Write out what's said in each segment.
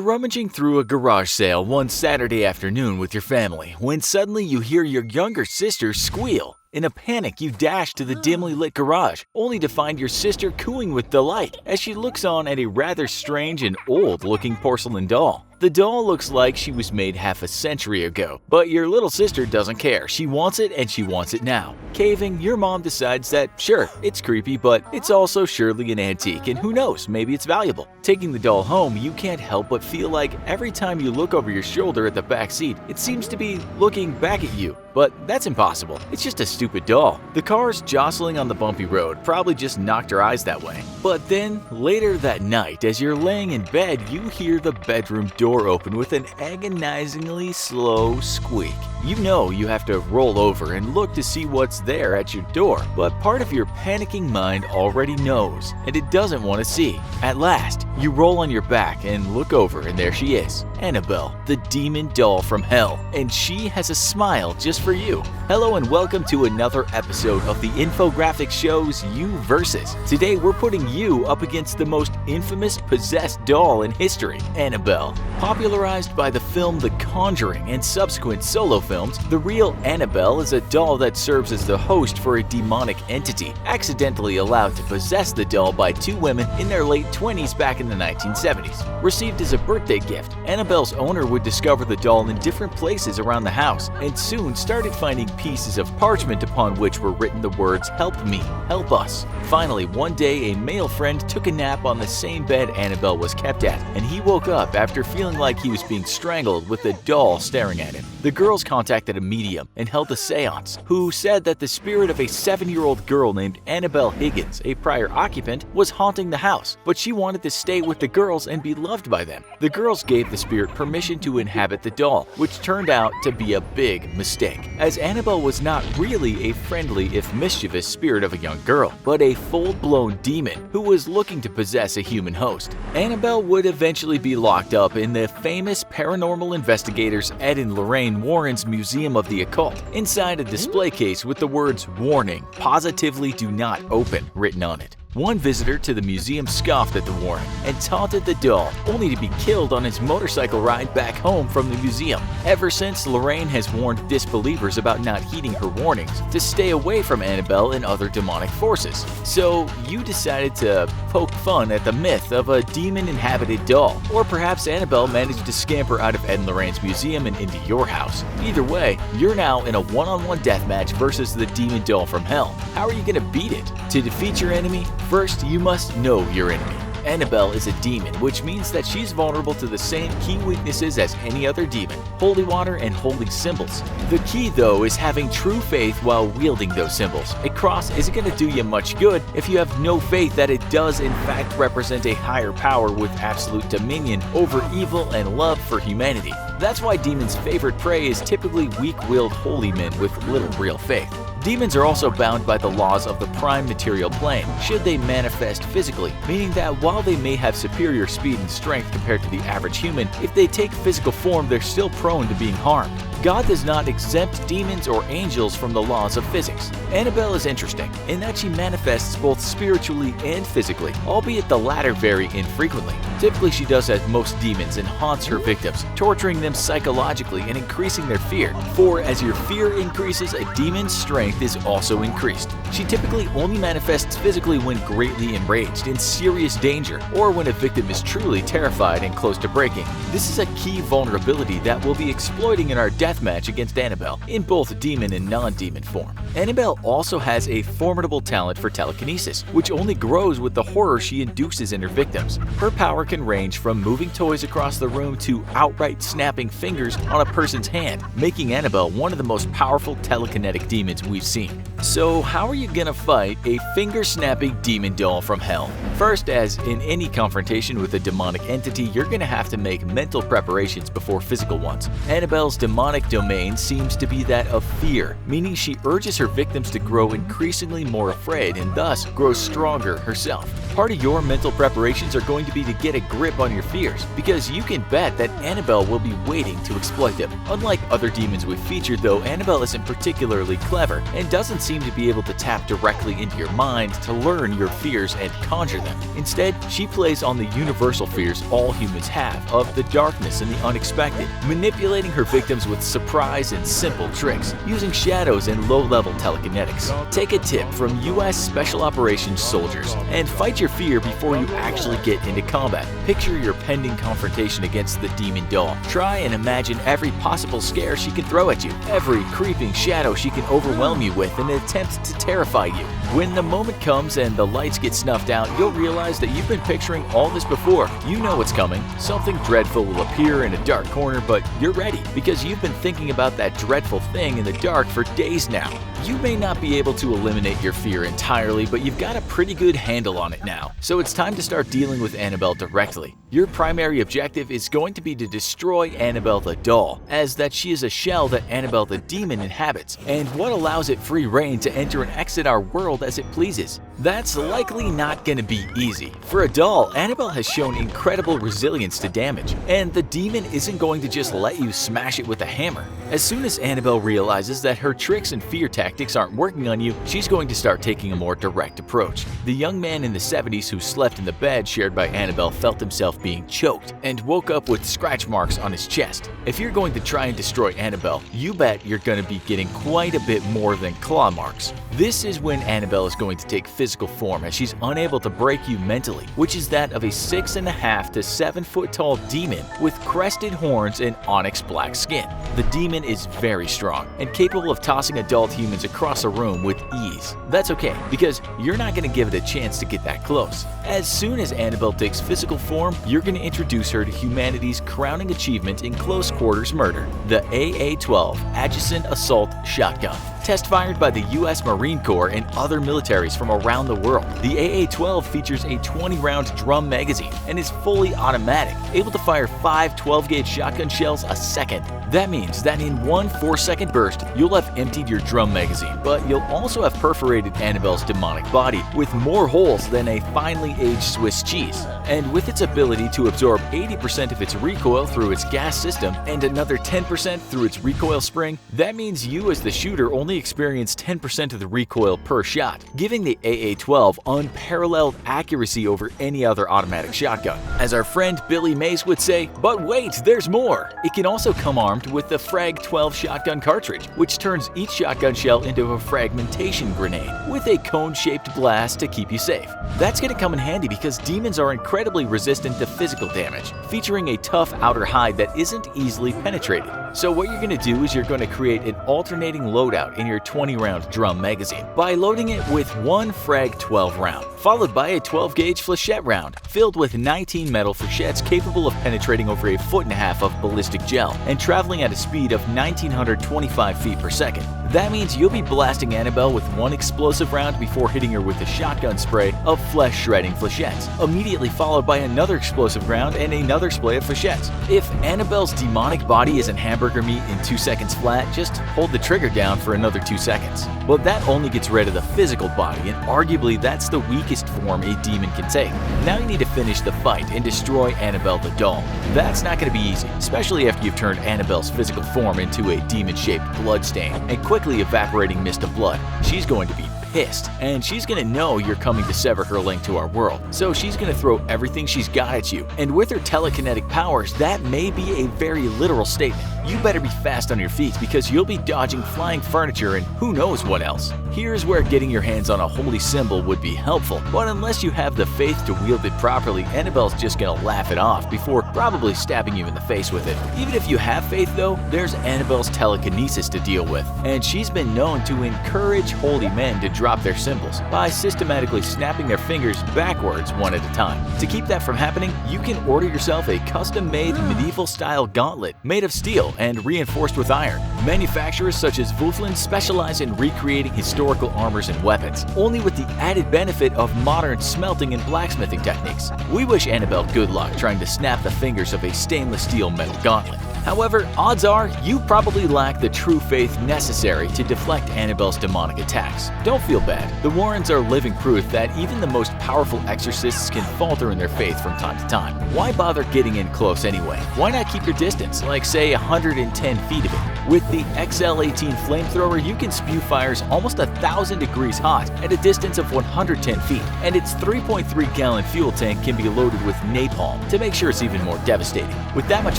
rummaging through a garage sale one Saturday afternoon with your family when suddenly you hear your younger sister squeal. In a panic, you dash to the dimly lit garage, only to find your sister cooing with delight as she looks on at a rather strange and old-looking porcelain doll. The doll looks like she was made half a century ago, but your little sister doesn't care. She wants it and she wants it now. Caving, your mom decides that sure, it's creepy, but it's also surely an antique and who knows, maybe it's valuable. Taking the doll home, you can't help but feel like every time you look over your shoulder at the back seat, it seems to be looking back at you. But that's impossible. It's just a stupid doll. The cars jostling on the bumpy road probably just knocked her eyes that way. But then, later that night, as you're laying in bed, you hear the bedroom door open with an agonizingly slow squeak. You know you have to roll over and look to see what's there at your door, but part of your panicking mind already knows, and it doesn't want to see. At last, you roll on your back and look over, and there she is, Annabelle, the demon doll from hell, and she has a smile just for you. Hello and welcome to another episode of the infographic show's You Versus. Today we're putting you up against the most infamous possessed doll in history, Annabelle. Popularized by the film The Conjuring and subsequent solo films, the real Annabelle is a doll that serves as the host for a demonic entity, accidentally allowed to possess the doll by two women in their late 20s back in the 1970s. Received as a birthday gift, Annabelle's owner would discover the doll in different places around the house and soon started finding pieces of parchment upon which were written the words "Help me, help us." Finally, one day a male friend took a nap on the same bed Annabelle was kept at, and he woke up after feeling like he was being strangled with the doll staring at him. The girls contacted a medium and held a seance, who said that the spirit of a 7-year-old girl named Annabelle Higgins, a prior occupant, was haunting the house, but she wanted to stay with the girls and be loved by them. The girls gave the spirit permission to inhabit the doll, which turned out to be a big mistake, as Annabelle was not really a friendly if mischievous spirit of a young girl, but a full-blown demon who was looking to possess a human host. Annabelle would eventually be locked up in the famous paranormal investigators Ed and Lorraine Warren's Museum of the Occult, inside a display case with the words "Warning, positively do not open" written on it. One visitor to the museum scoffed at the warning and taunted the doll, only to be killed on his motorcycle ride back home from the museum. Ever since, Lorraine has warned disbelievers about not heeding her warnings to stay away from Annabelle and other demonic forces. So you decided to poke fun at the myth of a demon-inhabited doll, or perhaps Annabelle managed to scamper out of Ed and Lorraine's museum and into your house. Either way, you're now in a one-on-one deathmatch versus the demon doll from hell. How are you going to beat it? To defeat your enemy, first, you must know your enemy. Annabelle is a demon, which means that she's vulnerable to the same key weaknesses as any other demon: holy water and holy symbols. The key, though, is having true faith while wielding those symbols. A cross isn't going to do you much good if you have no faith that it does in fact represent a higher power with absolute dominion over evil and love for humanity. That's why demons' favorite prey is typically weak-willed holy men with little real faith. Demons are also bound by the laws of the prime material plane, should they manifest physically, meaning that while they may have superior speed and strength compared to the average human, if they take physical form, they're still prone to being harmed. God does not exempt demons or angels from the laws of physics. Annabelle is interesting in that she manifests both spiritually and physically, albeit the latter very infrequently. Typically, she does as most demons and haunts her victims, torturing them psychologically and increasing their fear. For as your fear increases, a demon's strength is also increased. She typically only manifests physically when greatly enraged, in serious danger, or when a victim is truly terrified and close to breaking. This is a key vulnerability that we'll be exploiting in our deathmatch against Annabelle, in both demon and non-demon form. Annabelle also has a formidable talent for telekinesis, which only grows with the horror she induces in her victims. Her power can range from moving toys across the room to outright snapping fingers on a person's hand, making Annabelle one of the most powerful telekinetic demons we've seen. So how are you gonna fight a finger-snapping demon doll from hell? First, as in any confrontation with a demonic entity, you're gonna have to make mental preparations before physical ones. Annabelle's demonic domain seems to be that of fear, meaning she urges her victims to grow increasingly more afraid and thus grow stronger herself. Part of your mental preparations are going to be to get a grip on your fears, because you can bet that Annabelle will be waiting to exploit them. Unlike other demons we've featured though, Annabelle isn't particularly clever and doesn't seem to be able to tap directly into your mind to learn your fears and conjure them. Instead, she plays on the universal fears all humans have of the darkness and the unexpected, manipulating her victims with surprise and simple tricks, using shadows and low-level telekinetics. Take a tip from US Special Operations soldiers and fight your fear before you actually get into combat. Picture your pending confrontation against the demon doll. Try and imagine every possible scare she can throw at you, every creeping shadow she can overwhelm you with in an attempt to terrify you. When the moment comes and the lights get snuffed out, you'll realize that you've been picturing all this before. You know what's coming. Something dreadful will appear in a dark corner, but you're ready because you've been thinking about that dreadful thing in the dark for days now. You may not be able to eliminate your fear entirely, but you've got a pretty good handle on it now. So it's time to start dealing with Annabelle directly. Your primary objective is going to be to destroy Annabelle the doll, as that she is a shell that Annabelle the demon inhabits, and what allows it free reign to enter and exit our world as it pleases. That's likely not going to be easy. For a doll, Annabelle has shown incredible resilience to damage, and the demon isn't going to just let you smash it with a hammer. As soon as Annabelle realizes that her tricks and fear tactics aren't working on you, she's going to start taking a more direct approach. The young man in the 70s who slept in the bed shared by Annabelle felt himself being choked and woke up with scratch marks on his chest. If you're going to try and destroy Annabelle, you bet you're going to be getting quite a bit more than claw marks. This is when Annabelle is going to take physical form, as she's unable to break you mentally, which is that of a 6.5 to 7 foot tall demon with crested horns and onyx black skin. The demon is very strong and capable of tossing adult humans across a room with ease. That's okay, because you're not going to give it a chance to get that close. As soon as Annabelle takes physical form, you're going to introduce her to humanity's crowning achievement in close quarters murder, the AA-12 Adjacent Assault Shotgun. Test fired by the US Marine Corps and other militaries from around the world, the AA-12 features a 20-round drum magazine and is fully automatic, able to fire 5 12-gauge shotgun shells a second. That means that in one 4-second burst, you'll have emptied your drum magazine, but you'll also have perforated Annabelle's demonic body with more holes than a finely aged Swiss cheese. And with its ability to absorb 80% of its recoil through its gas system and another 10% through its recoil spring, that means you as the shooter only experience 10% of the recoil per shot, giving the AA-12 unparalleled accuracy over any other automatic shotgun. As our friend Billy Mays would say, but wait, there's more! It can also come armed with the Frag 12 shotgun cartridge, which turns each shotgun shell into a fragmentation grenade with a cone-shaped blast to keep you safe. That's going to come in handy because demons are incredibly resistant to physical damage, featuring a tough outer hide that isn't easily penetrated. So what you're going to do is you're going to create an alternating loadout in your 20-round drum magazine by loading it with one Frag 12 round, followed by a 12-gauge flechette round filled with 19 metal flechettes capable of penetrating over 1.5 feet of ballistic gel and traveling at a speed of 1,925 feet per second. That means you'll be blasting Annabelle with one explosive round before hitting her with a shotgun spray of flesh-shredding flechettes, immediately followed by another explosive round and another spray of flechettes. If Annabelle's demonic body isn't hamburger meat in 2 seconds flat, just hold the trigger down for another 2 seconds. But that only gets rid of the physical body, and arguably that's the weakest form a demon can take. Now you need to finish the fight and destroy Annabelle the doll. That's not going to be easy, especially after you've turned Annabelle's physical form into a demon-shaped bloodstain and quickly evaporating mist of blood. She's going to be pissed, and she's gonna know you're coming to sever her link to our world. So she's gonna throw everything she's got at you, and with her telekinetic powers, that may be a very literal statement. You better be fast on your feet because you'll be dodging flying furniture and who knows what else. Here's where getting your hands on a holy symbol would be helpful, but unless you have the faith to wield it properly, Annabelle's just gonna laugh it off before probably stabbing you in the face with it. Even if you have faith though, there's Annabelle's telekinesis to deal with, and she's been known to encourage holy men to drop their symbols by systematically snapping their fingers backwards one at a time. To keep that from happening, you can order yourself a custom-made medieval-style gauntlet made of steel and reinforced with iron. Manufacturers such as Vuflin specialize in recreating historical armors and weapons, only with the added benefit of modern smelting and blacksmithing techniques. We wish Annabelle good luck trying to snap the fingers of a stainless steel metal gauntlet. However, odds are you probably lack the true faith necessary to deflect Annabelle's demonic attacks. Don't feel bad. The Warrens are living proof that even the most powerful exorcists can falter in their faith from time to time. Why bother getting in close anyway? Why not keep your distance, like say 110 feet of it? With the XL18 flamethrower, you can spew fires almost 1,000 degrees hot at a distance of 110 feet, and its 3.3-gallon fuel tank can be loaded with napalm to make sure it's even more devastating. With that much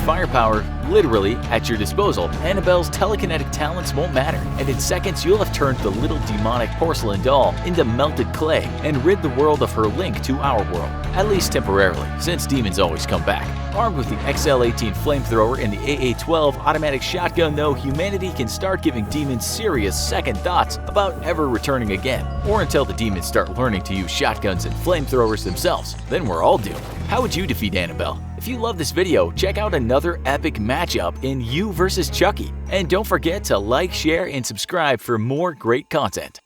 firepower literally at your disposal, Annabelle's telekinetic talents won't matter, and in seconds you'll have turned the little demonic porcelain doll into melted clay and rid the world of her link to our world, at least temporarily, since demons always come back. Armed with the XL18 flamethrower and the AA-12 automatic shotgun though, humanity can start giving demons serious second thoughts about ever returning again, or until the demons start learning to use shotguns and flamethrowers themselves. Then we're all doomed. How would you defeat Annabelle? If you love this video, check out another epic matchup in You vs. Chucky. And don't forget to like, share, and subscribe for more great content.